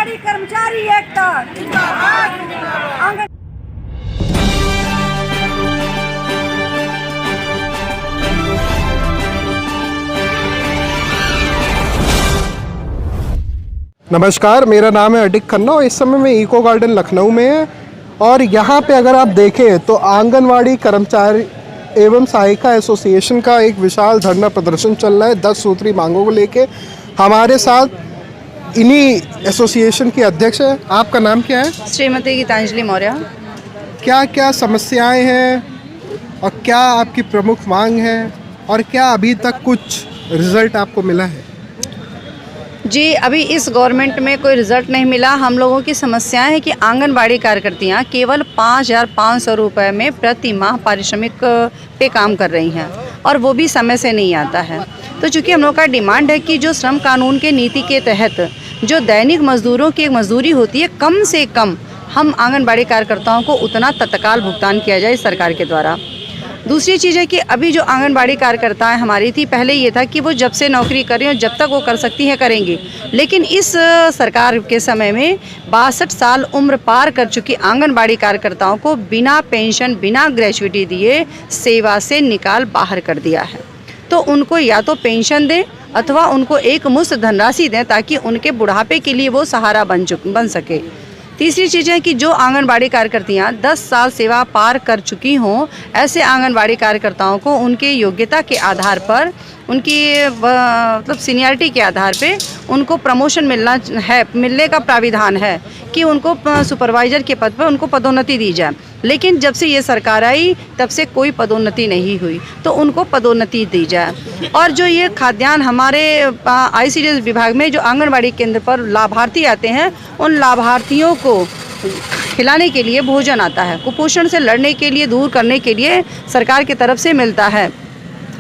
आंगनबाड़ी कर्मचारी एकता नमस्कार, मेरा नाम है अटिक खन्ना और इस समय मैं इको गार्डन लखनऊ में है। और यहाँ पे अगर आप देखें तो आंगनवाड़ी कर्मचारी एवं सहायिका एसोसिएशन का एक विशाल धरना प्रदर्शन चल रहा है 10 सूत्री मांगों को लेके। हमारे साथ इन्हीं एसोसिएशन की अध्यक्ष है। आपका नाम क्या है? श्रीमती गीतांजलि मौर्य। क्या क्या समस्याएं हैं और क्या आपकी प्रमुख मांग है और क्या अभी तक कुछ रिजल्ट आपको मिला है? जी, अभी इस गवर्नमेंट में कोई रिज़ल्ट नहीं मिला। हम लोगों की समस्याएं है कि आंगनबाड़ी कार्यकर्तियाँ केवल 5,500 रुपये में प्रति माह पारिश्रमिक पे काम कर रही हैं और वो भी समय से नहीं आता है। तो चूँकि हम लोग का डिमांड है कि जो श्रम कानून के नीति के तहत जो दैनिक मजदूरों की मजदूरी होती है, कम से कम हम आंगनबाड़ी कार्यकर्ताओं को उतना तत्काल भुगतान किया जाए सरकार के द्वारा। दूसरी चीज़ है कि अभी जो आंगनबाड़ी कार्यकर्ताएं हमारी थी, पहले ये था कि वो जब से नौकरी करें और जब तक वो कर सकती हैं करेंगी, लेकिन इस सरकार के समय में 62 साल उम्र पार कर चुकी आंगनबाड़ी कार्यकर्ताओं को बिना पेंशन, बिना ग्रेच्युटी दिए सेवा से निकाल बाहर कर दिया है। तो उनको या तो पेंशन दें अथवा उनको एक मुश्त धनराशि दें ताकि उनके बुढ़ापे के लिए वो सहारा बन सके। तीसरी चीज़ है कि जो आंगनबाड़ी कार्यकर्तियाँ 10 साल सेवा पार कर चुकी हों, ऐसे आंगनबाड़ी कार्यकर्ताओं को उनके योग्यता के आधार पर, उनकी मतलब सीनियरिटी के आधार पे उनको प्रमोशन मिलने का प्राविधान है कि उनको सुपरवाइज़र के पद पर उनको पदोन्नति दी जाए। लेकिन जब से ये सरकार आई तब से कोई पदोन्नति नहीं हुई, तो उनको पदोन्नति दी जाए। और जो ये खाद्यान्न हमारे ICDS विभाग में जो आंगनबाड़ी केंद्र पर लाभार्थी आते हैं, उन लाभार्थियों को खिलाने के लिए भोजन आता है, कुपोषण से लड़ने के लिए, दूर करने के लिए सरकार की तरफ से मिलता है।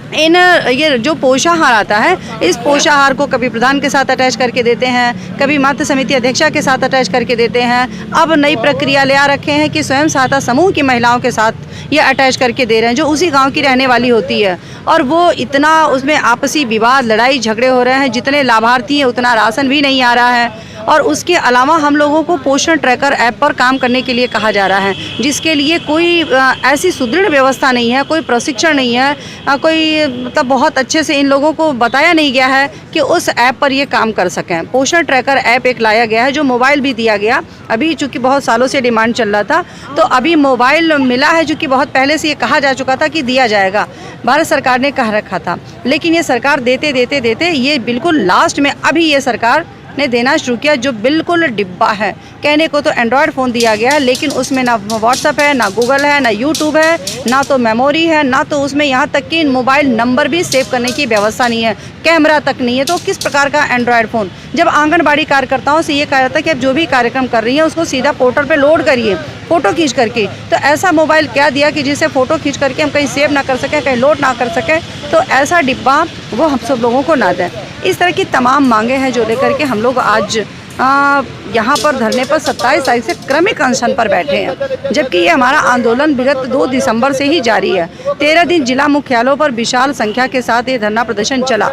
ये जो पोषाहार आता है, इस पोषाहार को कभी प्रधान के साथ अटैच करके देते हैं, कभी मातृ समिति अध्यक्षा के साथ अटैच करके देते हैं। अब नई प्रक्रिया ले आ रखे हैं कि स्वयं सहायता समूह की महिलाओं के साथ ये अटैच करके दे रहे हैं, जो उसी गांव की रहने वाली होती है। और वो इतना उसमें आपसी विवाद, लड़ाई झगड़े हो रहे हैं, जितने लाभार्थी हैं उतना राशन भी नहीं आ रहा है। और उसके अलावा हम लोगों को पोषण ट्रैकर ऐप पर काम करने के लिए कहा जा रहा है, जिसके लिए कोई ऐसी सुदृढ़ व्यवस्था नहीं है, कोई प्रशिक्षण नहीं है, कोई मतलब बहुत अच्छे से इन लोगों को बताया नहीं गया है कि उस ऐप पर ये काम कर सकें। पोषण ट्रैकर ऐप एक लाया गया है, जो मोबाइल भी दिया गया। अभी चूँकि बहुत सालों से डिमांड चल रहा था, तो अभी मोबाइल मिला है, जो कि बहुत पहले से ये कहा जा चुका था कि दिया जाएगा, भारत सरकार ने कह रखा था। लेकिन ये सरकार देते ये बिल्कुल लास्ट में अभी ये सरकार ने देना शुरू किया, जो बिल्कुल डिब्बा है। कहने को तो एंड्रॉयड फ़ोन दिया गया है, लेकिन उसमें ना व्हाट्सअप है, ना गूगल है, ना यूट्यूब है, ना तो मेमोरी है, ना तो उसमें यहाँ तक कि मोबाइल नंबर भी सेव करने की व्यवस्था नहीं है, कैमरा तक नहीं है। तो किस प्रकार का एंड्रॉयड फ़ोन? जब आंगनबाड़ी कार्यकर्ताओं से ये कहा जाता है कि आप जो भी कार्यक्रम कर रही हैं उसको सीधा पोर्टल पर लोड करिए फ़ोटो खींच करके, तो ऐसा मोबाइल क्या दिया कि जिससे फ़ोटो खींच करके हम कहीं सेव ना कर सकें, कहीं लोड ना कर सकें? तो ऐसा डिब्बा वो हम सब लोगों को ना दें। इस तरह की तमाम मांगे हैं जो लेकर के हम लोग आज यहाँ पर धरने पर 27 तारीख से क्रमिक अनशन पर बैठे हैं, जबकि ये हमारा आंदोलन विगत 2 दिसंबर से ही जारी है। 13 दिन जिला मुख्यालयों पर विशाल संख्या के साथ ये धरना प्रदर्शन चला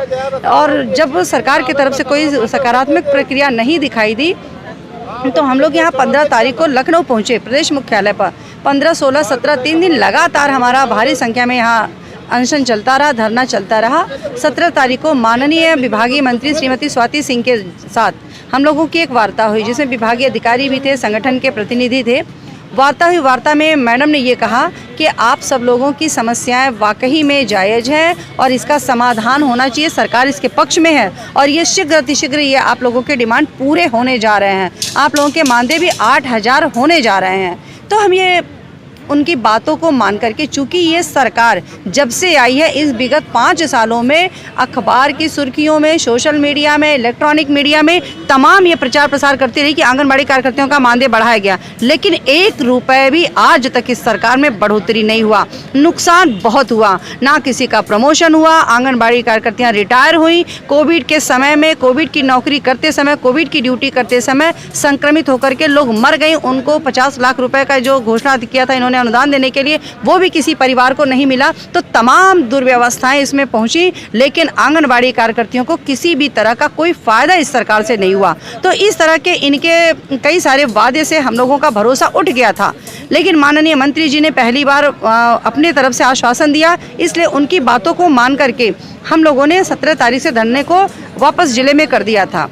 और जब सरकार की तरफ से कोई सकारात्मक प्रक्रिया नहीं दिखाई दी, तो हम लोग यहाँ 15 तारीख को लखनऊ पहुँचे प्रदेश मुख्यालय पर। 15, 16, 17 3 दिन लगातार हमारा भारी संख्या में यहाँ अनशन चलता रहा, धरना चलता रहा। 17 तारीख को माननीय विभागीय मंत्री श्रीमती स्वाति सिंह के साथ हम लोगों की एक वार्ता हुई, जिसमें विभागीय अधिकारी भी थे, संगठन के प्रतिनिधि थे। वार्ता में मैडम ने ये कहा कि आप सब लोगों की समस्याएं वाकई में जायज़ हैं और इसका समाधान होना चाहिए, सरकार इसके पक्ष में है और ये शीघ्र ये आप लोगों के डिमांड पूरे होने जा रहे हैं। आप लोगों के मानदेय भी 8,000 होने जा रहे हैं। तो हम ये उनकी बातों को मान करके, चूँकि ये सरकार जब से आई है इस विगत 5 सालों में अखबार की सुर्खियों में, सोशल मीडिया में, इलेक्ट्रॉनिक मीडिया में तमाम ये प्रचार प्रसार करती रही कि आंगनबाड़ी कार्यकर्ताओं का मानदेय बढ़ाया गया, लेकिन 1 रुपये भी आज तक इस सरकार में बढ़ोतरी नहीं हुआ। नुकसान बहुत हुआ, ना किसी का प्रमोशन हुआ, आंगनबाड़ी कार्यकर्तियाँ रिटायर हुई। कोविड के समय में, कोविड की नौकरी करते समय, कोविड की ड्यूटी करते समय संक्रमित होकर के लोग मर गए। उनको 50 लाख रुपए का जो घोषणा किया था इन्होंने उन्हें अनुदान देने के लिए, वो भी किसी परिवार को नहीं मिला। तो तमाम दुर्व्यवस्थाएं इसमें पहुंची, लेकिन आंगनबाड़ी कार्यकर्तियों को किसी भी तरह का कोई फ़ायदा इस सरकार से नहीं हुआ। तो इस तरह के इनके कई सारे वादे से हम लोगों का भरोसा उठ गया था, लेकिन माननीय मंत्री जी ने पहली बार अपने तरफ से आश्वासन दिया, इसलिए उनकी बातों को मान करके हम लोगों ने 17 तारीख से धरने को वापस ज़िले में कर दिया था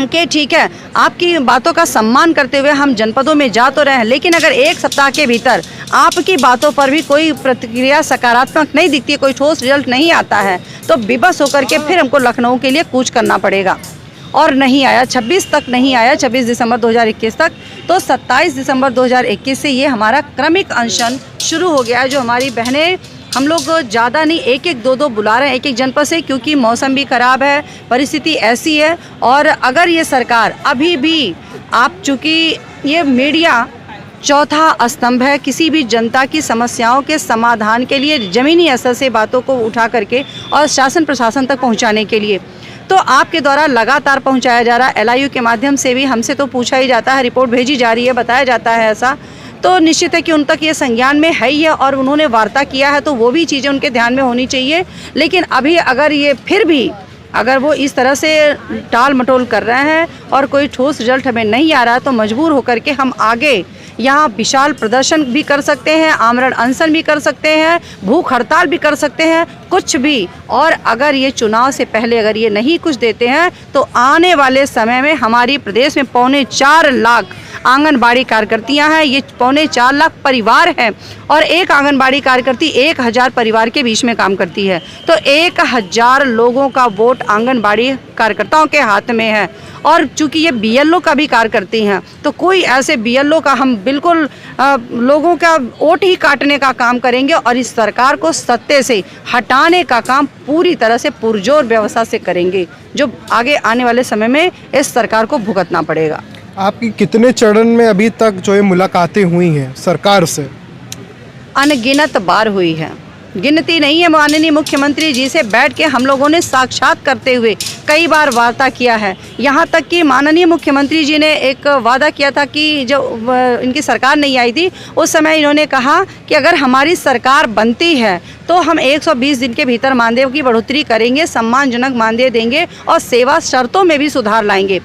कि ठीक है, आपकी बातों का सम्मान करते हुए हम जनपदों में जा तो रहे हैं, लेकिन अगर एक सप्ताह के भीतर आपकी बातों पर भी कोई प्रतिक्रिया सकारात्मक नहीं दिखती, कोई ठोस रिजल्ट नहीं आता है, तो विवश होकर के फिर हमको लखनऊ के लिए कूच करना पड़ेगा। और नहीं आया, 26 तक नहीं आया, 26 दिसंबर 2021 तक। तो 27 दिसंबर 2021 से ये हमारा क्रमिक अनशन शुरू हो गया है। जो हमारी बहनें, हम लोग ज़्यादा नहीं, एक एक दो बुला रहे हैं एक एक जनपद से, क्योंकि मौसम भी ख़राब है, परिस्थिति ऐसी है। और अगर ये सरकार अभी भी, आप चूँकि ये मीडिया चौथा स्तंभ है किसी भी जनता की समस्याओं के समाधान के लिए, ज़मीनी स्तर से बातों को उठा करके और शासन प्रशासन तक पहुंचाने के लिए, तो आपके द्वारा लगातार पहुंचाया जा रहा है। LIU के माध्यम से भी हमसे तो पूछा ही जाता है, रिपोर्ट भेजी जा रही है, बताया जाता है ऐसा, तो निश्चित है कि उन तक ये संज्ञान में है ही है और उन्होंने वार्ता किया है, तो वो भी चीज़ें उनके ध्यान में होनी चाहिए। लेकिन अभी अगर ये फिर भी अगर वो इस तरह से टाल मटोल कर रहे हैं और कोई ठोस रिजल्ट हमें नहीं आ रहा है, तो मजबूर होकर के हम आगे यहाँ विशाल प्रदर्शन भी कर सकते हैं, आमरण अनशन भी कर सकते हैं, भूख हड़ताल भी कर सकते हैं, कुछ भी। और अगर ये चुनाव से पहले अगर ये नहीं कुछ देते हैं, तो आने वाले समय में हमारी प्रदेश में 4.25 लाख आंगनबाड़ी कार्यकर्तियां हैं, ये 4.25 लाख परिवार हैं, और एक आंगनबाड़ी कार्यकर्ती 1000 परिवार के बीच में काम करती है। तो 1000 लोगों का वोट आंगनबाड़ी कार्यकर्ताओं के हाथ में है। और चूंकि ये BLO का भी कार्य करती हैं, तो कोई ऐसे BLO का हम बिल्कुल लोगों का वोट ही काटने का काम करेंगे और इस सरकार को सत्ते से हटाने का काम पूरी तरह से पुरजोर व्यवस्था से करेंगे, जो आगे आने वाले समय में इस सरकार को भुगतना पड़ेगा। आपकी कितने चरण में अभी तक जो है मुलाकातें हुई हैं सरकार से? अनगिनत बार हुई है, गिनती नहीं है। माननीय मुख्यमंत्री जी से बैठ के हम लोगों ने साक्षात करते हुए कई बार वार्ता किया है। यहाँ तक कि माननीय मुख्यमंत्री जी ने एक वादा किया था कि जब इनकी सरकार नहीं आई थी, उस समय इन्होंने कहा कि अगर हमारी सरकार बनती है तो हम 120 दिन के भीतर मानदेय की बढ़ोतरी करेंगे, सम्मानजनक मानदेय देंगे और सेवा शर्तों में भी सुधार लाएंगे।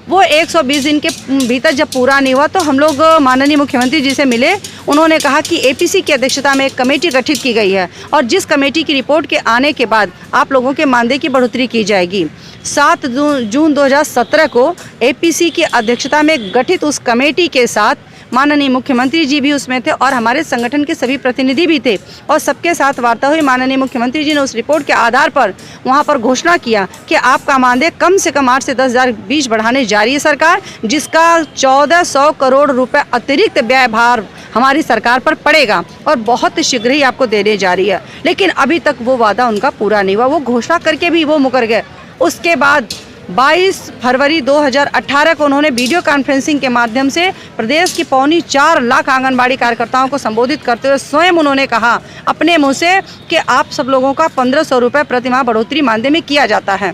वो 120 दिन के भीतर जब पूरा नहीं हुआ, तो हम लोग माननीय मुख्यमंत्री जी से मिले। उन्होंने कहा कि APC की अध्यक्षता में एक कमेटी गठित की गई है और जिस कमेटी की रिपोर्ट के आने के बाद आप लोगों के मानदेय की बढ़ोतरी की जाएगी। 7 जून 2017 को APC की अध्यक्षता में गठित उस कमेटी के साथ माननीय मुख्यमंत्री जी भी उसमें थे और हमारे संगठन के सभी प्रतिनिधि भी थे और सबके साथ वार्ता हुई। माननीय मुख्यमंत्री जी ने उस रिपोर्ट के आधार पर वहां पर घोषणा किया कि आपका मानदेय कम से कम 8 से 10,000 बीच बढ़ाने जा रही है सरकार, जिसका 1400 करोड़ रुपए अतिरिक्त व्यय भार हमारी सरकार पर पड़ेगा और बहुत शीघ्र ही आपको देने जा रही है। लेकिन अभी तक वो वादा उनका पूरा नहीं हुआ, वो घोषणा करके भी वो मुकर गए। उसके बाद 22 फरवरी 2018 को उन्होंने वीडियो कॉन्फ्रेंसिंग के माध्यम से प्रदेश की 4.25 लाख आंगनबाड़ी कार्यकर्ताओं को संबोधित करते हुए स्वयं उन्होंने कहा अपने मुंह से कि आप सब लोगों का 1500 रुपये प्रतिमाह बढ़ोतरी मानदेय में किया जाता है।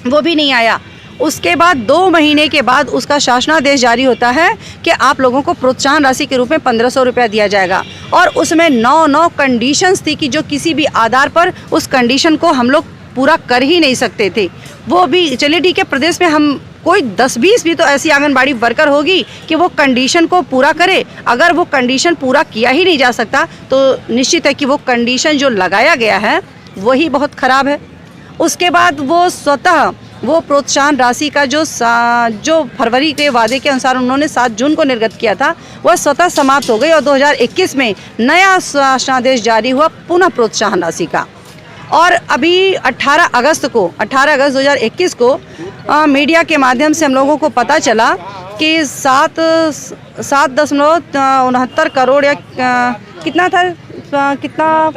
वो भी नहीं आया। उसके बाद 2 महीने के बाद उसका शासनादेश जारी होता है कि आप लोगों को प्रोत्साहन राशि के रूप में 1500 रुपया दिया जाएगा और उसमें 9 कंडीशंस थी कि जो किसी भी आधार पर उस कंडीशन को हम लोग पूरा कर ही नहीं सकते थे। वो भी चलिए ठीक है, प्रदेश में हम कोई 10-20 भी तो ऐसी आंगनबाड़ी वर्कर होगी कि वो कंडीशन को पूरा करे। अगर वो कंडीशन पूरा किया ही नहीं जा सकता तो निश्चित है कि वो कंडीशन जो लगाया गया है वही बहुत ख़राब है। उसके बाद वो स्वतः वो प्रोत्साहन राशि का जो फरवरी के वादे के अनुसार उन्होंने 7 जून को निर्गत किया था, वह स्वतः समाप्त हो गई और 2021 में नया शासनादेश जारी हुआ पुनः प्रोत्साहन राशि का। और अभी 18 अगस्त 2021 को मीडिया के माध्यम से हम लोगों को पता चला कि 7.69 करोड़ या कितना था, कितना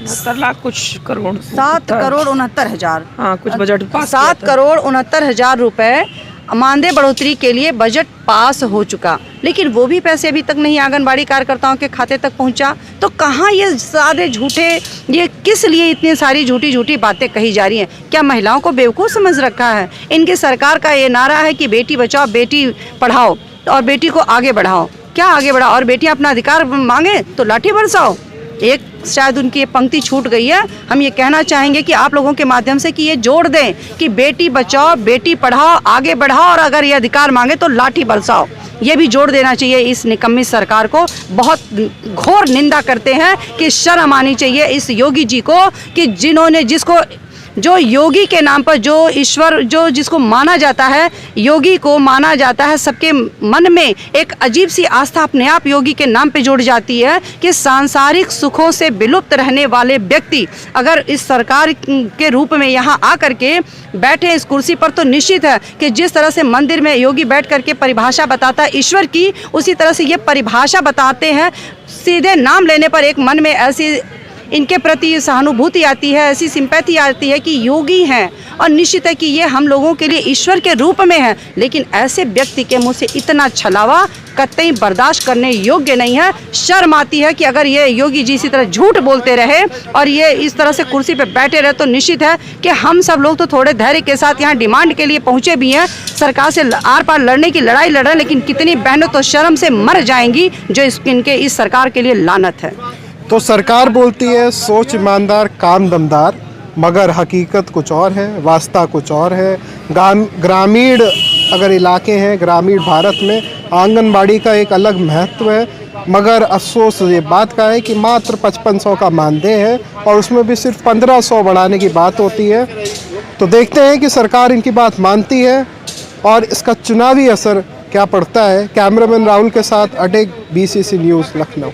70 लाख कुछ करोड़, 7,69,000, हाँ कुछ बजट पास 7,69,000 रुपए मानदेय बढ़ोतरी के लिए बजट पास हो चुका, लेकिन वो भी पैसे अभी तक नहीं आंगनबाड़ी कार्यकर्ताओं के खाते तक पहुंचा। तो कहाँ ये सारे झूठे, ये किस लिए इतनी सारी झूठी बातें कही जा रही हैं? क्या महिलाओं को बेवकूफ़ समझ रखा है? इनकी सरकार का ये नारा है कि बेटी बचाओ बेटी पढ़ाओ और बेटी को आगे बढ़ाओ। क्या आगे बढ़ा? और बेटियां अपना अधिकार मांगे तो लाठी बरसाओ। एक शायद उनकी ये पंक्ति छूट गई है। हम ये कहना चाहेंगे कि आप लोगों के माध्यम से कि ये जोड़ दें कि बेटी बचाओ, बेटी पढ़ाओ, आगे बढ़ाओ, और अगर ये अधिकार मांगे तो लाठी बरसाओ। ये भी जोड़ देना चाहिए इस निकम्मी सरकार को। बहुत घोर निंदा करते हैं कि शर्म आनी चाहिए इस योगी जी को कि जिन्होंने जो योगी के नाम पर जो ईश्वर जो जिसको माना जाता है, योगी को माना जाता है, सबके मन में एक अजीब सी आस्था अपने आप योगी के नाम पे जुड़ जाती है कि सांसारिक सुखों से विलुप्त रहने वाले व्यक्ति अगर इस सरकार के रूप में यहाँ आकर के बैठे इस कुर्सी पर, तो निश्चित है कि जिस तरह से मंदिर में योगी बैठ करके परिभाषा बताता है ईश्वर की, उसी तरह से ये परिभाषा बताते हैं। सीधे नाम लेने पर एक मन में ऐसी इनके प्रति सहानुभूति आती है, ऐसी सिंपैथी आती है कि योगी हैं, और निश्चित है कि ये हम लोगों के लिए ईश्वर के रूप में है। लेकिन ऐसे व्यक्ति के मुंह से इतना छलावा कतई बर्दाश्त करने योग्य नहीं है। शर्म आती है कि अगर ये योगी जी इसी तरह झूठ बोलते रहे और ये इस तरह से कुर्सी पे बैठे रहे, तो निश्चित है कि हम सब लोग तो थोड़े धैर्य के साथ यहाँ डिमांड के लिए पहुँचे भी हैं, सरकार से आर पार लड़ने की लड़ाई लड़ रहे हैं। लेकिन कितनी बहनों तो शर्म से मर जाएंगी जो इनके इस सरकार के लिए लानत है। तो सरकार बोलती है सोच ईमानदार, काम दमदार, मगर हकीकत कुछ और है, वास्ता कुछ और है। ग्रामीण अगर इलाके हैं, ग्रामीण भारत में आंगनबाड़ी का एक अलग महत्व है, मगर अफसोस ये बात का है कि मात्र 5500 का मानदेय है और उसमें भी सिर्फ 1500 बढ़ाने की बात होती है। तो देखते हैं कि सरकार इनकी बात मानती है और इसका चुनावी असर क्या पड़ता है। कैमरामैन राहुल के साथ अडिग, BCC न्यूज़, लखनऊ।